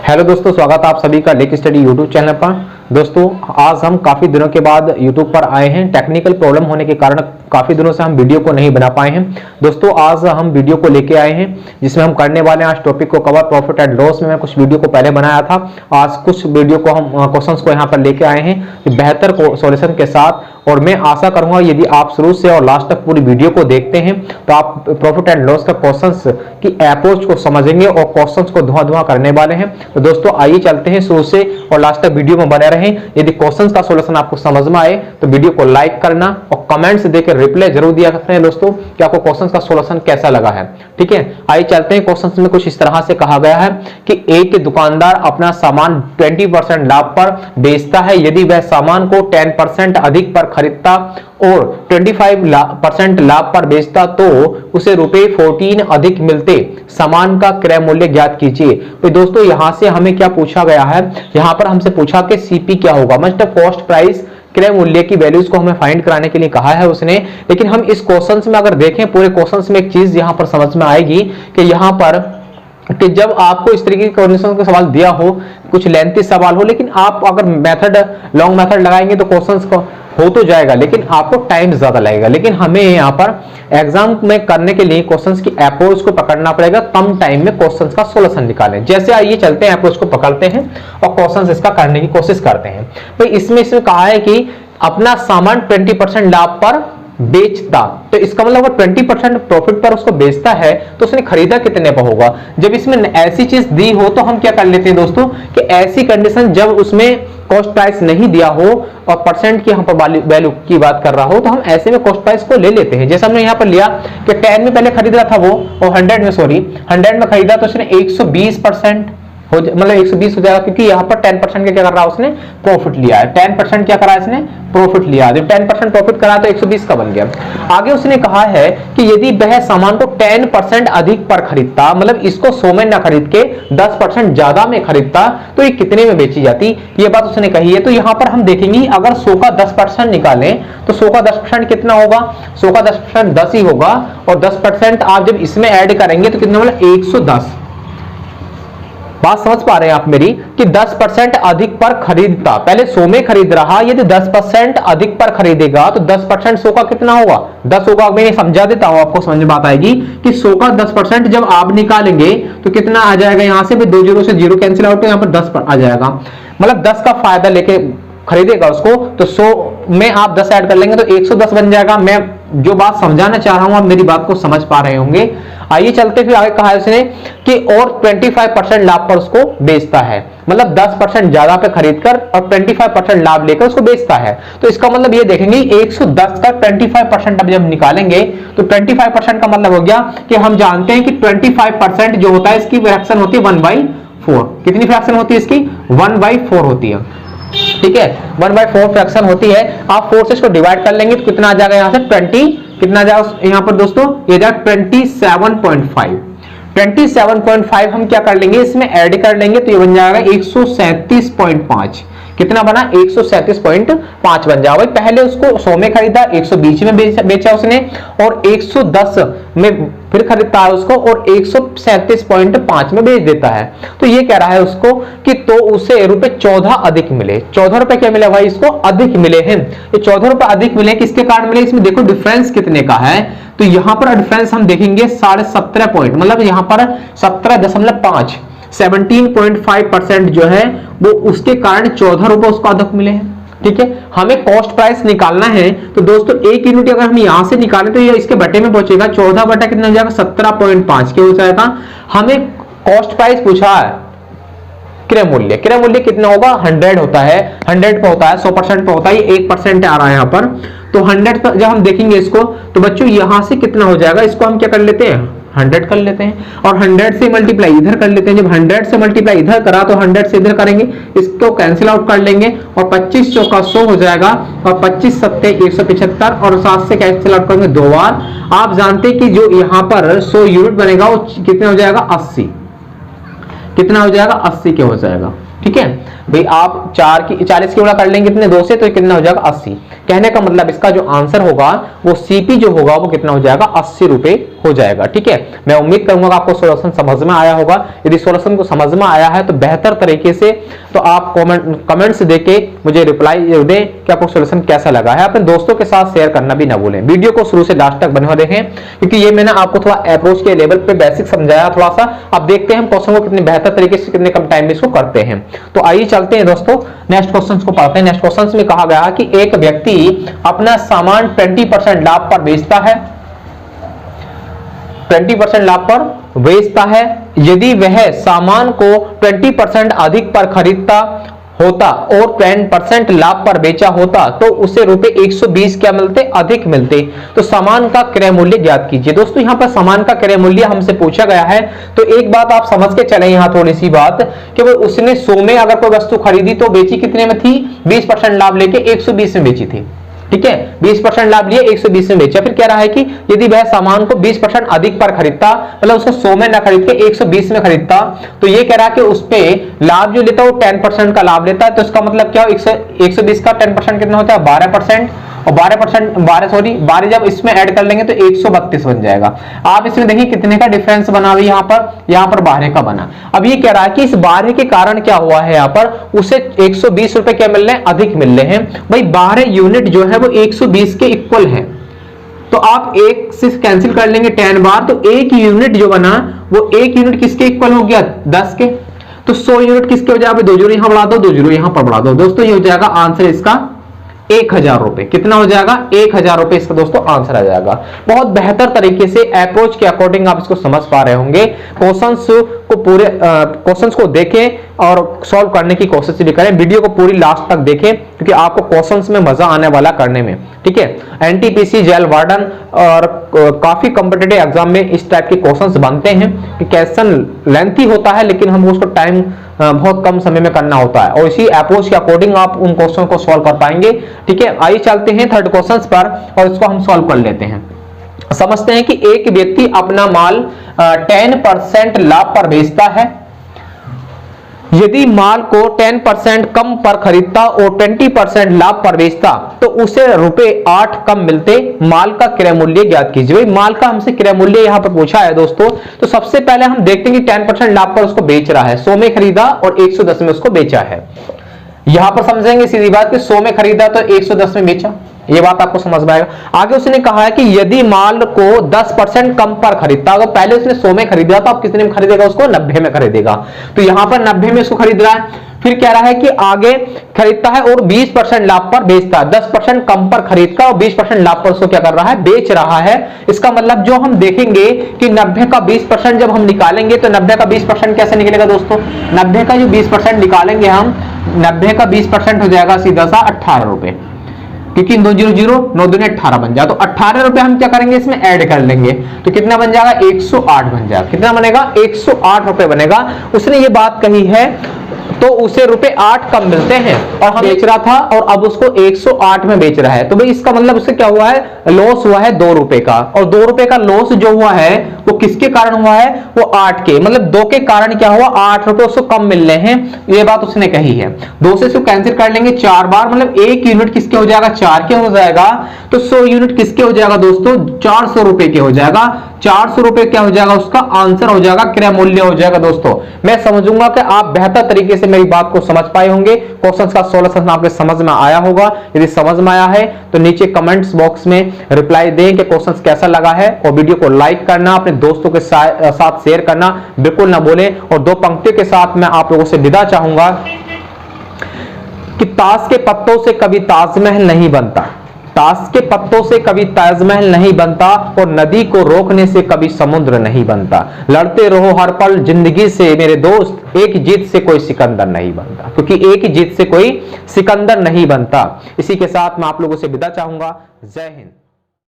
Hello दोस्तों, स्वागत है आप सभी का लेक स्टडी यूट्यूब चैनल पर। दोस्तों आज हम काफ़ी दिनों के बाद यूट्यूब पर आए हैं। टेक्निकल प्रॉब्लम होने के कारण काफ़ी दिनों से हम वीडियो को नहीं बना पाए हैं। दोस्तों आज हम वीडियो को लेके आए हैं जिसमें हम करने वाले हैं आज टॉपिक को कवर प्रॉफिट एंड लॉस में। मैं कुछ वीडियो को पहले बनाया था, आज कुछ वीडियो को हम क्वेश्चंस को यहाँ पर लेके आए हैं बेहतर सॉल्यूशन के साथ। और मैं आशा करूंगा यदि आप शुरू से और लास्ट तक पूरी वीडियो को देखते हैं तो आप प्रॉफिट एंड लॉस का क्वेश्चंस की अप्रोच को समझेंगे और क्वेश्चंस को धुआं करने वाले हैं। तो दोस्तों आइए चलते हैं, शुरू से और लास्ट तक वीडियो में बने रहें। यदि क्वेश्चंस का सॉल्यूशन आपको समझ में आए तो वीडियो को लाइक करना और कमेंट्स देकर रिप्लाई जरूर दिया करते हैं दोस्तों कि आपको क्वेश्चंस का सॉल्यूशन कैसा लगा है। ठीक है, आइए चलते हैं। क्वेश्चंस में कुछ इस तरह से कहा गया है कि एक दुकानदार अपना सामान 20% लाभ पर बेचता है। यदि वह सामान को 10% अधिक पर खरीदता और 25% लाभ पर बेचता तो उसे रुपए 14 अधिक मिलते। सामान का क्रय मूल्य ज्ञात कीजिए। तो दोस्तों यहां से हमें क्या पूछा गया है, यहां पर हमसे पूछा कि सीपी क्या होगा, मतलब कॉस्ट प्राइस क्रय मूल्य की वैल्यूज को हमें फाइंड कराने के लिए कहा है उसने। लेकिन हम इस क्वेश्चंस में अगर देखें, पूरे क्वेश्चंस में एक चीज यहां पर समझ में आएगी कि यहां पर कि जब आपको इस तरीके के कंडीशन का सवाल दिया हो, कुछ लेंथी सवाल हो, लेकिन आप अगर मेथड लॉन्ग मेथड लगाएंगे तो क्वेश्चंस को हो तो जाएगा लेकिन आपको टाइम ज्यादा लगेगा। लेकिन हमें यहाँ पर एग्जाम में करने के लिए क्वेश्चंस की अप्रोच को पकड़ना पड़ेगा, कम टाइम में क्वेश्चंस का सॉल्यूशन निकालें। जैसे आइए चलते हैं, अप्रोच को पकड़ते हैं और क्वेश्चंस इसका करने की कोशिश करते हैं। तो इसमें कहा है कि अपना सामान 20% लाभ पर बेचता, तो इसका मतलब अगर 20% प्रॉफिट पर उसको बेचता है तो उसने खरीदा कितने पर होगा। जब इसमें ऐसी चीज दी हो तो हम क्या कर लेते हैं दोस्तों कि ऐसी कंडीशन जब उसमें कॉस्ट प्राइस नहीं दिया हो और परसेंट की यहाँ पर वैल्यू की बात कर रहा हो तो हम ऐसे में कॉस्ट प्राइस को ले लेते हैं। जैसे हमने यहाँ पर लिया कि 10 में पहले खरीदा था वो और 100 में खरीदा तो उसने 120% हो, मतलब 120 हो जाएगा क्योंकि यहाँ पर 10% का क्या कर रहा है उसने प्रॉफिट लिया है। 10% क्या करा इसने प्रॉफिट लिया, जब 10% प्रॉफिट करा तो 120 का बन गया। आगे उसने कहा है कि यदि वह सामान को 10% अधिक पर खरीदता, मतलब इसको 100 में ना खरीद के 10% ज्यादा में खरीदता तो ये कितने में बेची जाती, ये बात उसने कही है। तो यहाँ पर हम देखेंगे अगर 100 का 10% निकालें तो 100 का 10% कितना होगा, 100 का 10% 10 ही होगा और 10% आप जब इसमें ऐड करेंगे तो कितना मतलब 110। बात समझ पा रहे हैं आप मेरी कि 10% अधिक पर खरीदता, पहले 100 में खरीद रहा, यदि 10% अधिक पर खरीदेगा तो 10% 100 का कितना होगा 10 होगा। मैं समझा देता हूं, आपको समझ में बात आएगी कि 100 का 10% जब आप निकालेंगे तो कितना आ जाएगा, यहां से भी 2 जीरो से जीरो कैंसिल आउट, यहां पर 10 पर आ जाएगा, मतलब 10 का फायदा लेके खरीदेगा उसको तो 100 में आप 10 ऐड कर लेंगे तो 110 बन जाएगा। मैं जो बात समझाना चाह रहा हूं आप मेरी बात को समझ पा रहे होंगे। आइए चलते फिर आगे कहा है उसने कि और 25% लाभ पर उसको बेचता है, मतलब 10% ज्यादा पे खरीदकर और 25% लाभ लेकर उसको बेचता है। तो इसका मतलब ये देखेंगे 110 का 25% अब जब निकालेंगे तो 25% का मतलब हो गया कि हम जानते हैं कि 25% जो होता है इसकी फ्रैक्शन होती है 1/4। कितनी फ्रैक्शन होती है इसकी 1/4 होती है। ठीक है, 1/4 फ्रैक्शन होती है। आप 4 से इसको डिवाइड कर लेंगे तो कितना आ जाएगा, यहां से 20 कितना आ जाएगा यहाँ पर दोस्तों, ये जाएगा 27.5। 27.5 हम क्या कर लेंगे इसमें ऐड कर लेंगे तो ये बन जाएगा 137.5। कितना बना 137.5 बन जाएगा। पहले उसको 100 में खरीदा, 120 में बेचा उसने और 110 में फिर खरीदता है उसको और 137.5 में बेच देता है। तो ये कह रहा है उसको कि तो उसे रुपए 14 अधिक मिले। 14 रुपए क्या मिले भाई, इसको अधिक मिले हैं। ये 14 रुपए अधिक मिले, किसके कारण मिले, इसमें देखो डिफरेंस कितने का है। तो यहां पर डिफरेंस हम देखेंगे 17.5 पॉइंट, मतलब यहां पर 17.5 17.5% जो है वो उसके कारण 14 रुपए उसको अधिक मिले हैं। ठीक है, हमें कॉस्ट प्राइस निकालना है तो दोस्तों एक यूनिट अगर हम यहां से निकालें तो ये इसके बटे में पहुंचेगा, 14 बटा कितना हो जाएगा 17.5 क्या हो जाएगा। हमें कॉस्ट प्राइस पूछा है, क्रय मूल्य कितना होगा 100 होता है, 100 पे होता है, 100% पे होता है, ये 1% आ रहा है यहाँ पर। तो 100 पर जब हम देखेंगे इसको तो बच्चों यहां से कितना हो जाएगा, इसको हम क्या कर लेते हैं 100 कर लेते हैं और 100 से मल्टीप्लाई इधर कर लेते हैं। जब 100 से मल्टीप्लाई इधर करा तो 100 से इधर करेंगे, इसको कैंसिल आउट कर लेंगे और 25 चौका 100 हो जाएगा और 25 सत्ते 175 और 7 से कैंसिल आउट करेंगे 2 बार। आप जानते हैं कि जो यहाँ पर 100 यूनिट बनेगा वो कितना हो जाएगा 80, कितना हो जाएगा 80 के हो जाएगा। ठीक है भाई, आप 40 की गुणा कर लेंगे कितने 2 से, तो कितना हो जाएगा 80। कहने का मतलब इसका जो आंसर होगा वो सीपी जो होगा वो कितना हो जाएगा 80 रुपए हो जाएगा। ठीक है, मैं उम्मीद करूंगा कि आपको सॉल्यूशन समझ में आया होगा। यदि सॉल्यूशन को समझ में आया है तो बेहतर तरीके से तो आप कमेंट्स देके मुझे रिप्लाई दें कि आपको सॉल्यूशन कैसा लगा है। अपने दोस्तों के साथ शेयर करना भी ना भूलें। वीडियो को शुरू से लास्ट तक बने हुए देखें, क्योंकि ये मैंने आपको थोड़ा अप्रोच के लेवल पे बेसिक समझाया थोड़ा सा। अब देखते हैं हम क्वेश्चन को कितने बेहतर तरीके से कितने कम टाइम में इसको करते हैं। तो आइए चलते हैं दोस्तों, नेक्स्ट क्वेश्चन को पढ़ते हैं। नेक्स्ट क्वेश्चन में कहा गया कि एक व्यक्ति अपना सामान 20% लाभ पर बेचता है, 20% लाभ पर बेचता है। यदि वह सामान को 20% अधिक पर खरीदता होता और 10% लाभ पर बेचा होता तो उसे रुपए 120 क्या मिलते, अधिक मिलते। तो सामान का क्रय मूल्य ज्ञात कीजिए। दोस्तों यहां पर सामान का क्रय मूल्य हमसे पूछा गया है, तो एक बात आप समझ के चले यहां थोड़ी सी बात कि वो उसने 100 में अगर कोई वस्तु खरीदी तो बेची कितने में थी, 20% लाभ लेके 120 में बेची थी। ठीक है, 20% लाभ लिए 120 में बेचा। फिर कह रहा है कि यदि वह सामान को 20% अधिक पर खरीदता, मतलब उसको 100 में ना खरीद के 120 में खरीदता, तो ये कह रहा है कि उस पे लाभ जो लेता है वो 10% का लाभ लेता है। तो इसका मतलब क्या हो, 120 का 10% कितना होता है 12%, और 12 जब इसमें ऐड कर लेंगे तो 132 बन जाएगा। आप इसमें देखिए कितने का डिफरेंस बना हुआ यहाँ पर 12 का बना। अब ये कह रहा है कि इस 12 के कारण क्या हुआ है, यहाँ पर उसे 120 रुपए क्या मिल रहे हैं, अधिक मिल रहे हैं। भाई 12 यूनिट जो है वो 120 के इक्वल है, तो आप एक से कैंसिल कर लेंगे 10 बार, तो एक यूनिट जो बना वो एक यूनिट किसके इक्वल हो गया, 10 के। तो 100 यूनिट किसके हो जाएगा, 2 जीरो यहां बढ़ा दो, 2 जीरो यहां पर बढ़ा दो। दोस्तों ये हो जाएगा आंसर इसका 1000 रुपए। कितना हो जाएगा, 1000 रुपए इसका दोस्तों आंसर आ जाएगा। बहुत बेहतर तरीके से अप्रोच के अकॉर्डिंग आप इसको समझ पा रहे होंगे। क्वेश्चंस को देखें और सॉल्व करने की कोशिश भी करें। वीडियो को पूरी लास्ट तक देखें, क्योंकि आपको क्वेश्चंस में मजा आने वाला करने में। ठीक है, एनटीपीसी, जेल वार्डन और काफी कॉम्पिटिटिव एग्जाम में इस टाइप के क्वेश्चंस बनते हैं कि क्वेश्चन लेंथी होता है, लेकिन हम उसको टाइम बहुत कम समय में करना होता है, और इसी अप्रोच के अकॉर्डिंग आप उन क्वेश्चन को सॉल्व कर पाएंगे। ठीक है, आइए चलते हैं थर्ड क्वेश्चन पर और इसको हम सॉल्व कर लेते हैं। समझते हैं कि एक व्यक्ति अपना माल 10% लाभ पर बेचता है। यदि माल को 10% कम पर खरीदता और 20% लाभ पर बेचता तो उसे रुपए 8 कम मिलते। माल का क्रय मूल्य ज्ञात कीजिए। भाई माल का हमसे क्रय मूल्य यहां पर पूछा है दोस्तों, तो सबसे पहले हम देखते हैं कि 10% लाभ पर उसको बेच रहा है। 100 में खरीदा और 110 में उसको बेचा है। यहां पर समझेंगे सीधी बात कि 100 में खरीदा तो 110 में बेचा, ये बात आपको समझ में आएगा। आगे उसने कहा है कि यदि माल को 10% कम पर खरीदता, अगर पहले उसने 100 में खरीदा तो अब कितने में खरीदेगा, उसको 90 में खरीदेगा। तो यहां पर 90 में उसको खरीद रहा है। फिर कह रहा है कि आगे खरीदता है और 20% लाभ पर बेचता है। 10% कम पर खरीदता और 20% लाभ पर उसको क्या कर रहा है, बेच रहा है। इसका मतलब जो हम देखेंगे कि 90 का 20% जब हम निकालेंगे तो 90 का 20% कैसे निकलेगा दोस्तों, 90 का जो 20% निकालेंगे हम, 90 का 20% हो जाएगा सीधा सा 18 रुपए, क्योंकि 2 जीरो जीरो 9 दूनी 18 बन जाए। तो 18 रुपए हम क्या करेंगे, इसमें ऐड कर लेंगे तो कितना बन जाएगा, 108 बन जाएगा। कितना बनेगा, 108 रुपए बनेगा। उसने ये बात कही है तो उसे रुपए 8 कम मिलते हैं, और हम बेच रहा था और अब उसको 108 में बेच रहा है। तो भाई इसका मतलब उससे क्या हुआ है, लॉस हुआ है 2 रुपए का। और 2 रुपए का लॉस जो हुआ है वो किसके कारण हुआ है, वो 8 के, मतलब 2 के कारण क्या हुआ, 8 रुपए उसको कम मिल रहे हैं। ये बात उसने कही है। 2 से इसको कैंसिल कर लेंगे 4 बार, मतलब 1 यूनिट किसके हो जाएगा, 4 के हो जाएगा। तो 100 यूनिट किसके हो जाएगा दोस्तों, 400 रुपए के हो जाएगा। 400 रुपए क्या हो जाएगा, उसका आंसर हो जाएगा, क्रय मूल्य हो जाएगा। दोस्तों मैं समझूंगा कि आप बेहतर तरीके से मेरी बात को समझ पाए होंगे। क्वेश्चंस का सॉल्यूशन आपके समझ में आया होगा। यदि समझ में आया है तो नीचे कमेंट्स बॉक्स में रिप्लाई दें कि क्वेश्चंस कैसा लगा है, और वीडियो को लाइक करना, अपने दोस्तों के साथ शेयर करना बिल्कुल ना भूलें। और 2 पंक्तियों के साथ मैं आप लोगों से विदा चाहूंगा कि ताश के पत्तों से कभी ताजमहल नहीं बनता, ताश के पत्तों से कभी ताजमहल नहीं बनता, और नदी को रोकने से कभी समुद्र नहीं बनता। लड़ते रहो हर पल जिंदगी से मेरे दोस्त, एक जीत से कोई सिकंदर नहीं बनता, क्योंकि एक ही जीत से कोई सिकंदर नहीं बनता। इसी के साथ मैं आप लोगों से विदा चाहूंगा। जय हिंद।